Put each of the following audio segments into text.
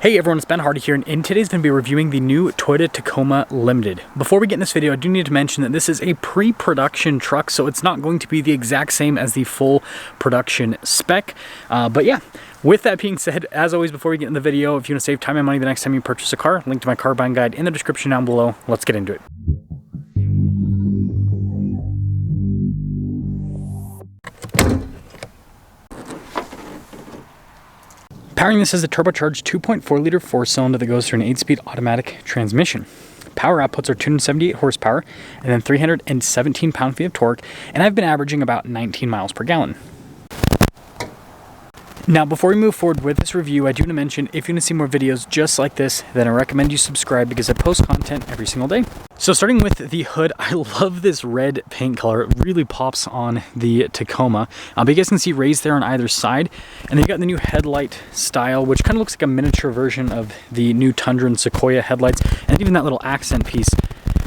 Hey everyone, it's Ben Hardy here, and today's going to be reviewing the new Toyota Tacoma Limited. Before we get in this video, I do need to mention that this is a pre-production truck, so it's not going to be the exact same as the full production spec. But yeah, with that being said, as always, before we get in the video, if you want to save time and money the next time you purchase a car, link to my car buying guide in the description down below. Let's get into it. Powering this is a turbocharged 2.4 liter 4-cylinder that goes through an 8-speed automatic transmission. Power outputs are 278 horsepower and then 317 pound-feet of torque, and I've been averaging about 19 miles per gallon. Now, before we move forward with this review, I do want to mention, if you want to see more videos just like this, then I recommend you subscribe because I post content every single day. So starting with the hood, I love this red paint color. It really pops on the Tacoma. But you guys can see raised there on either side. And then you got the new headlight style, which kind of looks like a miniature version of the new Tundra and Sequoia headlights, and even that little accent piece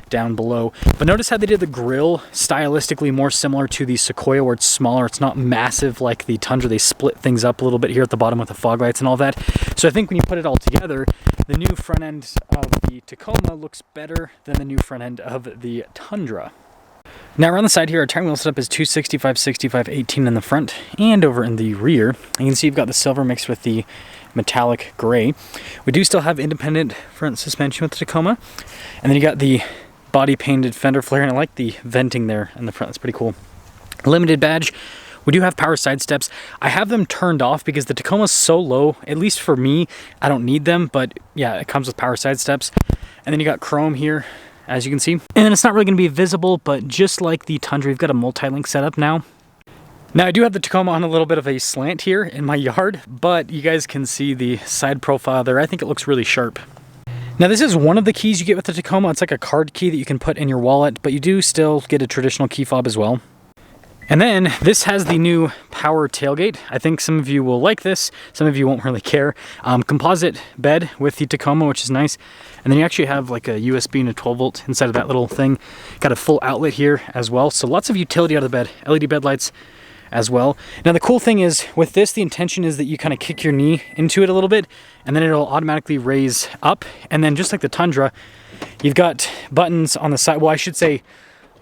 down below. But notice how they did the grille stylistically more similar to the Sequoia, where it's smaller. It's not massive like the Tundra. They split things up a little bit here at the bottom with the fog lights and all that. So I think when you put it all together, the new front end of the Tacoma looks better than the new front end of the Tundra. Now around the side here, our tire wheel setup is 265, 65, 18 in the front and over in the rear. You can see you've got the silver mixed with the metallic gray. We do still have independent front suspension with the Tacoma. And then you got the body painted fender flare, and I like the venting there in the front. That's pretty cool. Limited badge. We do have power side steps. I have them turned off because the Tacoma's so low, at least for me, I don't need them, but yeah, it comes with power side steps. And then you got chrome here, as you can see. And then it's not really going to be visible, but just like the Tundra, you've got a multi-link setup now. Now I do have the Tacoma on a little bit of a slant here in my yard, but you guys can see the side profile there. I think it looks really sharp. Now this is one of the keys you get with the Tacoma. It's like a card key that you can put in your wallet, but you do still get a traditional key fob as well. And then this has the new power tailgate. I think some of you will like this, some of you won't really care. Composite bed with the Tacoma, which is nice. And then you actually have like a USB and a 12 volt inside of that little thing. Got a full outlet here as well. So lots of utility out of the bed. LED bed lights as well. Now the cool thing is with this, the intention is that you kind of kick your knee into it a little bit and then it'll automatically raise up. And then just like the Tundra, you've got buttons on the side. Well, I should say,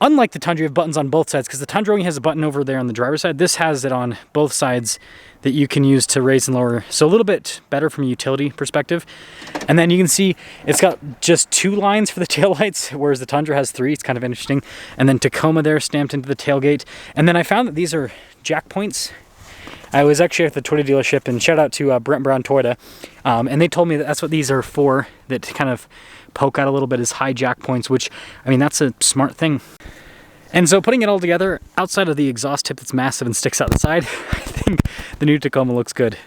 unlike the Tundra, you have buttons on both sides, because the Tundra only has a button over there on the driver's side. This has it on both sides that you can use to raise and lower. So a little bit better from a utility perspective. And then you can see it's got just 2 lines for the taillights, whereas the Tundra has 3. It's kind of interesting. And then Tacoma there stamped into the tailgate. And then I found that these are jack points. I was actually at the Toyota dealership, and shout out to Brent Brown Toyota. And they told me that that's what these are for, that kind of poke out a little bit as high jack points, which, I mean, that's a smart thing. And so putting it all together, outside of the exhaust tip that's massive and sticks out the side, I think the new Tacoma looks good.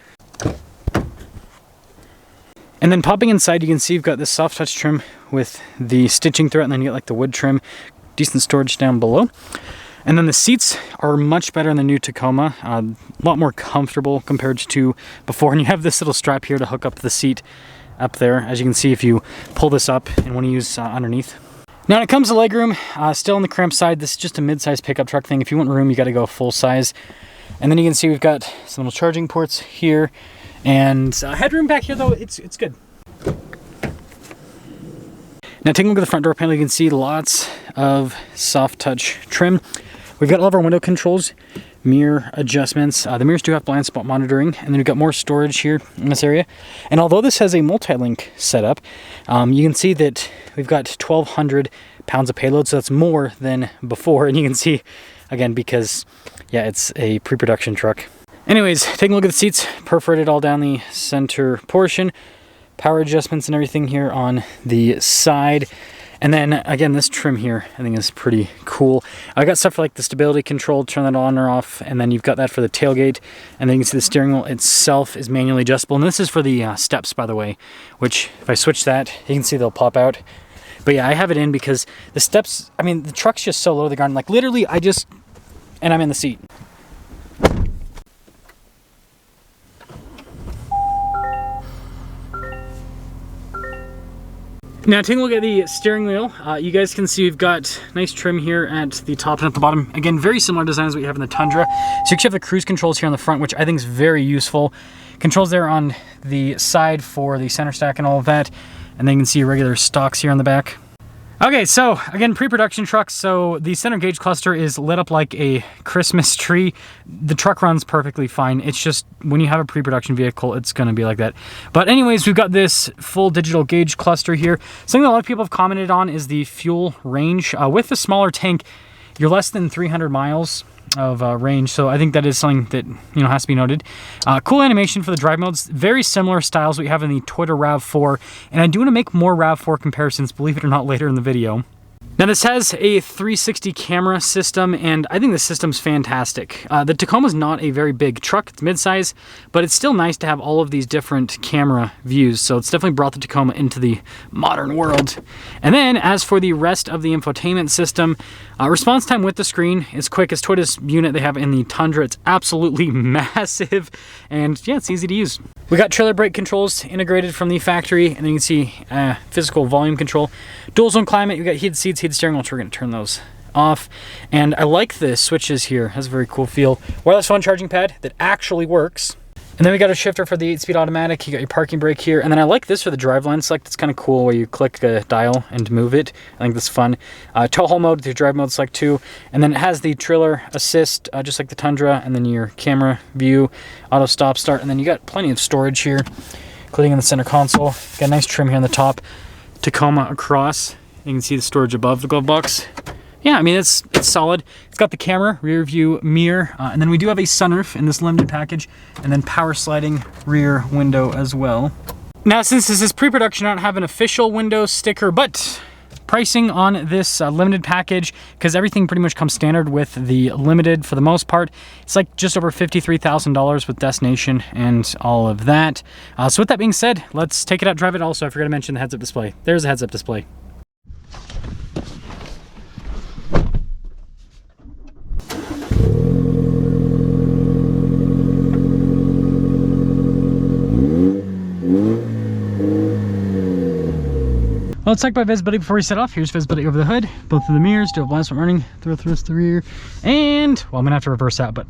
And then popping inside, you can see you've got this soft touch trim with the stitching throughout, and then you get like the wood trim, decent storage down below. And then the seats are much better in the new Tacoma, a lot more comfortable compared to before. And you have this little strap here to hook up the seat up there, as you can see if you pull this up and want to use underneath. Now when it comes to legroom, still on the cramped side, this is just a mid-size pickup truck thing. If you want room, you got to go full size. And then you can see we've got some little charging ports here, and headroom back here though, it's good. Now taking a look at the front door panel, you can see lots of soft touch trim. We've got all of our window controls, mirror adjustments. The mirrors do have blind spot monitoring, and then we've got more storage here in this area. And although this has a multi-link setup, you can see that we've got 1,200 pounds of payload, so that's more than before. And you can see, again, because, yeah, it's a pre-production truck. Anyways, taking a look at the seats, perforated all down the center portion. Power adjustments and everything here on the side. And then again, this trim here I think is pretty cool. I got stuff for like the stability control, turn that on or off, and then you've got that for the tailgate. And then you can see the steering wheel itself is manually adjustable. And this is for the steps, by the way, which if I switch that, you can see they'll pop out. But yeah, I have it in because the steps, I mean, the truck's just so low to the ground. Like literally and I'm in the seat. Now taking a look at the steering wheel, you guys can see we've got nice trim here at the top and at the bottom. Again, very similar design as what you have in the Tundra. So you actually have the cruise controls here on the front, which I think is very useful. Controls there on the side for the center stack and all of that. And then you can see regular stocks here on the back. Okay, so again, pre-production truck. So the center gauge cluster is lit up like a Christmas tree. The truck runs perfectly fine. It's just when you have a pre-production vehicle, it's gonna be like that. But anyways, we've got this full digital gauge cluster here. Something that a lot of people have commented on is the fuel range. With the smaller tank, you're less than 300 miles of range, so I think that is something that has to be noted. Cool animation for the drive modes, very similar styles we have in the Toyota RAV4, and I do want to make more RAV4 comparisons, believe it or not, later in the video. Now this has a 360 camera system, and I think the system's fantastic. The Tacoma's not a very big truck, it's midsize, but it's still nice to have all of these different camera views, so it's definitely brought the Tacoma into the modern world. And then as for the rest of the infotainment system, response time with the screen is quick as Toyota's unit they have in the Tundra. It's absolutely massive, and yeah, it's easy to use. We got trailer brake controls integrated from the factory, and then you can see physical volume control. Dual zone climate, you got heated seats, heated steering wheel, which we're going to turn those off. And I like the switches here, has a very cool feel. Wireless phone charging pad that actually works. And then we got a shifter for the 8-speed automatic. You got your parking brake here. And then I like this for the driveline select. It's kind of cool where you click a dial and move it. I think that's fun. Tow haul mode, the drive mode select too. And then it has the trailer assist, just like the Tundra. And then your camera view, auto stop start. And then you got plenty of storage here, including in the center console. Got a nice trim here on the top. Tacoma across. You can see the storage above the glove box. Yeah, I mean, it's solid. It's got the camera, rear view mirror, and then we do have a sunroof in this limited package, and then power sliding rear window as well. Now, since this is pre-production, I don't have an official Windows sticker, but pricing on this limited package, because everything pretty much comes standard with the limited for the most part, it's like just over $53,000 with destination and all of that. So with that being said, let's take it out, drive it. Also, I forgot to mention the heads-up display. There's a heads-up display. Well, let's talk about visibility before we set off. Here's visibility over the hood, both of the mirrors, do a blind spot running, throw the rear, and, well, I'm gonna have to reverse out, but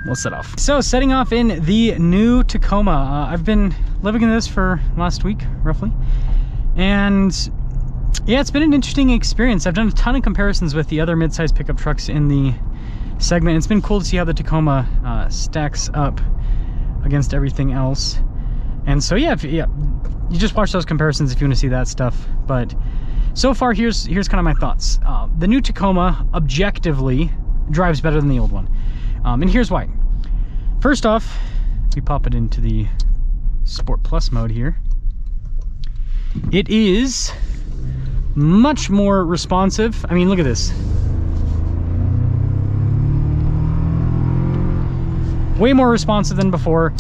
we'll set off. So, setting off in the new Tacoma. I've been living in this for last week, roughly, and yeah, it's been an interesting experience. I've done a ton of comparisons with the other mid-size pickup trucks in the segment. It's been cool to see how the Tacoma stacks up against everything else. And so yeah, you just watch those comparisons if you want to see that stuff. But so far, here's kind of my thoughts. The new Tacoma objectively drives better than the old one, and here's why. First off, we pop it into the Sport Plus mode here. It is much more responsive. I mean, look at this. Way more responsive than before.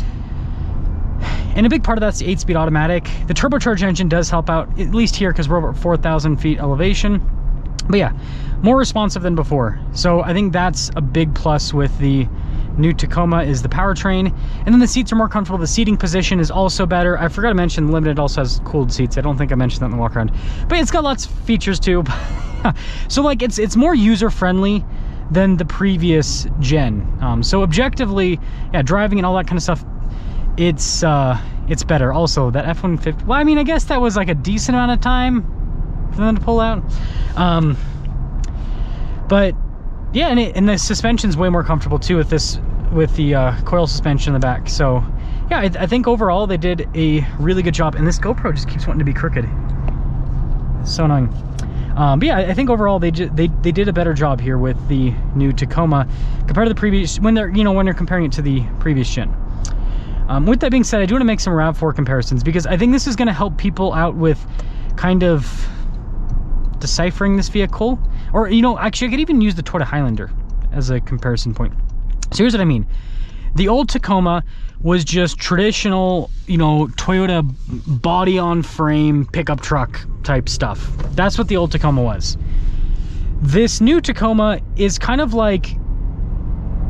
And a big part of that's the 8-speed automatic. The turbocharged engine does help out, at least here, because we're over 4,000 feet elevation. But yeah, more responsive than before. So I think that's a big plus with the new Tacoma is the powertrain. And then the seats are more comfortable. The seating position is also better. I forgot to mention Limited also has cooled seats. I don't think I mentioned that in the walk around. But it's got lots of features too. So like it's more user-friendly than the previous gen. So objectively, yeah, driving and all that kind of stuff, it's better. Also, that F-150, well, I mean, I guess that was like a decent amount of time for them to pull out. But yeah, and the suspension's way more comfortable too with this, with the coil suspension in the back. So yeah, I think overall they did a really good job. And this GoPro just keeps wanting to be crooked. It's so annoying. But yeah, I think overall they did a better job here with the new Tacoma compared to the previous, when they're comparing it to the previous gen. With that being said, I do want to make some RAV4 comparisons because I think this is going to help people out with kind of deciphering this vehicle. Or, actually I could even use the Toyota Highlander as a comparison point. So here's what I mean. The old Tacoma was just traditional, Toyota body on frame pickup truck type stuff. That's what the old Tacoma was. This new Tacoma is kind of like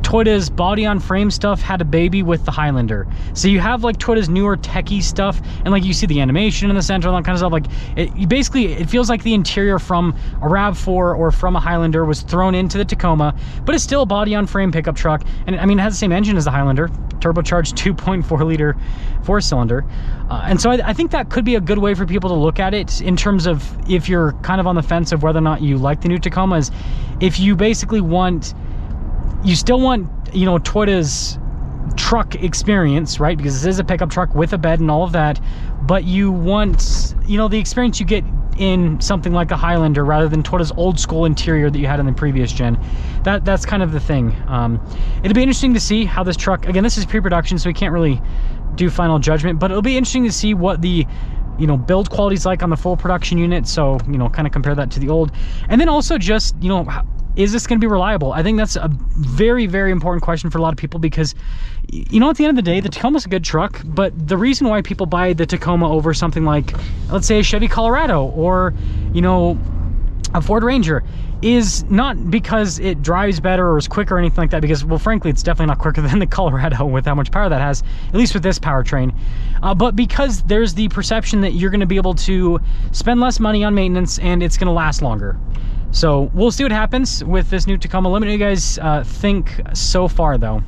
Toyota's body on frame stuff had a baby with the Highlander. So you have like Toyota's newer techie stuff, and like you see the animation in the center, all that kind of stuff. Like it feels like the interior from a RAV4 or from a Highlander was thrown into the Tacoma, but it's still a body on frame pickup truck. And I mean, it has the same engine as the Highlander, turbocharged 2.4 liter 4-cylinder. And so I think that could be a good way for people to look at it in terms of if you're kind of on the fence of whether or not you like the new Tacoma. Is if you basically you still want, you know, Toyota's truck experience, right? Because this is a pickup truck with a bed and all of that, but you want, you know, the experience you get in something like a Highlander rather than Toyota's old school interior that you had in the previous gen. That's kind of the thing. It'll be interesting to see how this truck, again, this is pre-production, so we can't really do final judgment, but it'll be interesting to see what the, you know, build quality is like on the full production unit. So, you know, kind of compare that to the old. And then also just, you know, is this going to be reliable? I think that's a very, very important question for a lot of people, because, you know, at the end of the day, the Tacoma's a good truck, but the reason why people buy the Tacoma over something like, let's say, a Chevy Colorado or, you know, a Ford Ranger is not because it drives better or is quicker or anything like that, because, well, frankly, it's definitely not quicker than the Colorado with how much power that has, at least with this powertrain, but because there's the perception that you're going to be able to spend less money on maintenance and it's going to last longer. So we'll see what happens with this new Tacoma. Let me know what you guys think so far, though.